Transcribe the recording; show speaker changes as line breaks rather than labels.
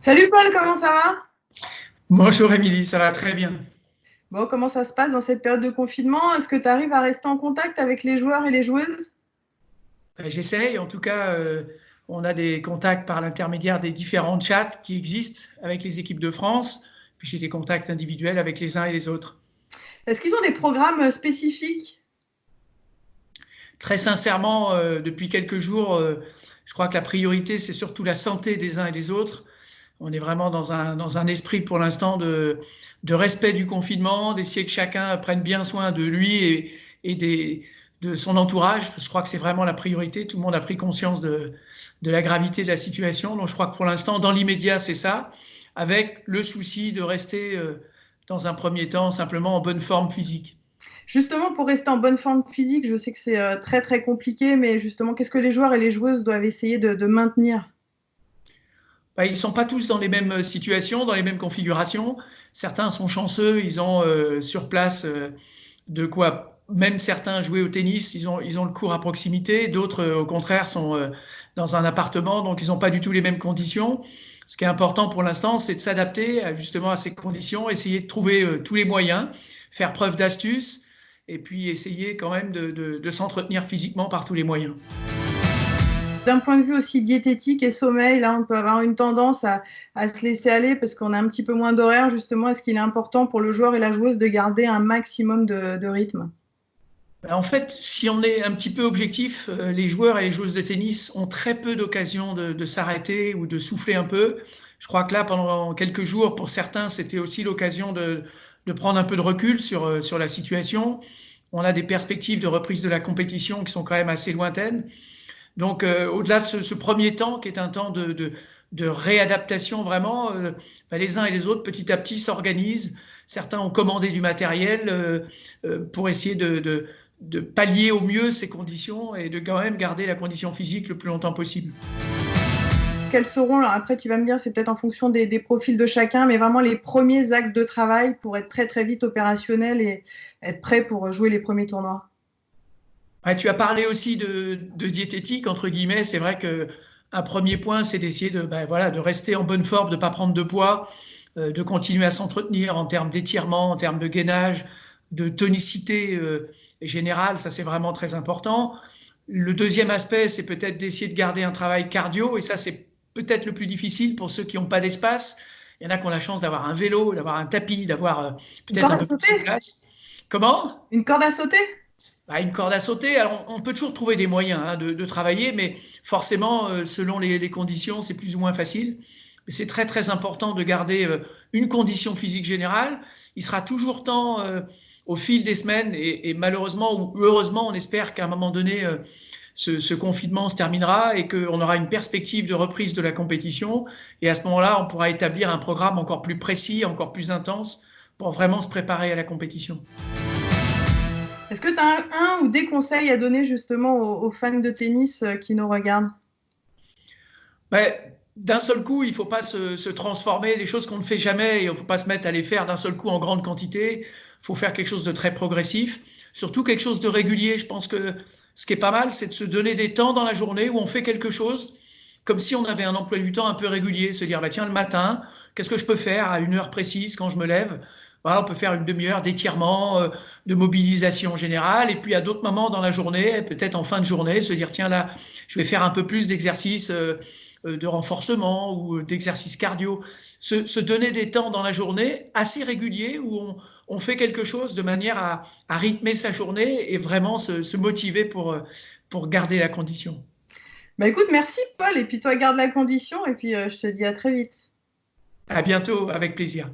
Salut Paul, comment ça va?
Bonjour Émilie, ça va très bien.
Bon, comment ça se passe dans cette période de confinement? Est-ce que tu arrives à rester en contact avec les joueurs et les joueuses?
J'essaye, en tout cas, on a des contacts par l'intermédiaire des différents chats qui existent avec les équipes de France, puis j'ai des contacts individuels avec les uns et les autres.
Est-ce qu'ils ont des programmes spécifiques?
Très sincèrement, depuis quelques jours, je crois que la priorité, c'est surtout la santé des uns et des autres. On est vraiment dans un esprit pour l'instant de respect du confinement, d'essayer que chacun prenne bien soin de lui et de son entourage. Je crois que c'est vraiment la priorité. Tout le monde a pris conscience de la gravité de la situation. Donc je crois que pour l'instant, dans l'immédiat, c'est ça, avec le souci de rester dans un premier temps simplement en bonne forme physique.
Justement, pour rester en bonne forme physique, je sais que c'est très très compliqué, mais justement, qu'est-ce que les joueurs et les joueuses doivent essayer de maintenir?
Bah, ils ne sont pas tous dans les mêmes situations, dans les mêmes configurations. Certains sont chanceux, ils ont sur place de quoi, même certains jouer au tennis, ils ont le court à proximité. D'autres, au contraire, sont dans un appartement, donc ils n'ont pas du tout les mêmes conditions. Ce qui est important pour l'instant, c'est de s'adapter justement à ces conditions, essayer de trouver tous les moyens, faire preuve d'astuce, et puis essayer quand même de s'entretenir physiquement par tous les moyens.
D'un point de vue aussi diététique et sommeil, là, on peut avoir une tendance à se laisser aller parce qu'on a un petit peu moins d'horaire. Justement, est-ce qu'il est important pour le joueur et la joueuse de garder un maximum de rythme?
En fait, si on est un petit peu objectif, les joueurs et les joueuses de tennis ont très peu d'occasions de s'arrêter ou de souffler un peu. Je crois que là, pendant quelques jours, pour certains, c'était aussi l'occasion de prendre un peu de recul sur la situation. On a des perspectives de reprise de la compétition qui sont quand même assez lointaines. Donc, au-delà de ce premier temps, qui est un temps de réadaptation vraiment, bah, les uns et les autres, petit à petit, s'organisent. Certains ont commandé du matériel pour essayer de pallier au mieux ces conditions et de quand même garder la condition physique le plus longtemps possible.
Quels seront, alors après tu vas me dire, c'est peut-être en fonction des profils de chacun, mais vraiment les premiers axes de travail pour être très très vite opérationnel et être prêt pour jouer les premiers tournois?
Ouais, tu as parlé aussi de diététique, entre guillemets. C'est vrai qu'un premier point, c'est d'essayer ben voilà, de rester en bonne forme, de ne pas prendre de poids, de continuer à s'entretenir en termes d'étirement, en termes de gainage, de tonicité générale. Ça, c'est vraiment très important. Le deuxième aspect, c'est peut-être d'essayer de garder un travail cardio. Et ça, c'est peut-être le plus difficile pour ceux qui n'ont pas d'espace. Il y en a qui ont la chance d'avoir un vélo, d'avoir un tapis, d'avoir
Une
peut-être
corde
un
à
peu plus de
sauter?
place. Comment?
Une corde à sauter?
Bah, une corde à sauter, alors on peut toujours trouver des moyens de travailler, mais forcément, selon les conditions, c'est plus ou moins facile. Mais c'est très très important de garder une condition physique générale. Il sera toujours temps, au fil des semaines, et malheureusement ou heureusement, on espère qu'à un moment donné, ce confinement se terminera et qu'on aura une perspective de reprise de la compétition. Et à ce moment-là, on pourra établir un programme encore plus précis, encore plus intense, pour vraiment se préparer à la compétition.
Est-ce que tu as un ou des conseils à donner justement aux fans de tennis qui nous regardent?
Ben, d'un seul coup, il ne faut pas se transformer, des choses qu'on ne fait jamais, et il ne faut pas se mettre à les faire d'un seul coup en grande quantité. Il faut faire quelque chose de très progressif, surtout quelque chose de régulier. Je pense que ce qui est pas mal, c'est de se donner des temps dans la journée où on fait quelque chose comme si on avait un emploi du temps un peu régulier, se dire, bah, tiens, le matin, qu'est-ce que je peux faire à une heure précise quand je me lève? Voilà, on peut faire une demi-heure d'étirement, de mobilisation générale, et puis à d'autres moments dans la journée, peut-être en fin de journée, se dire, tiens, là, je vais faire un peu plus d'exercice de renforcement ou d'exercice cardio. Se donner des temps dans la journée assez réguliers où on fait quelque chose de manière à rythmer sa journée et vraiment se motiver pour garder la condition.
Bah écoute, merci Paul, et puis toi garde la condition, et puis je te dis à très vite.
À bientôt, avec plaisir.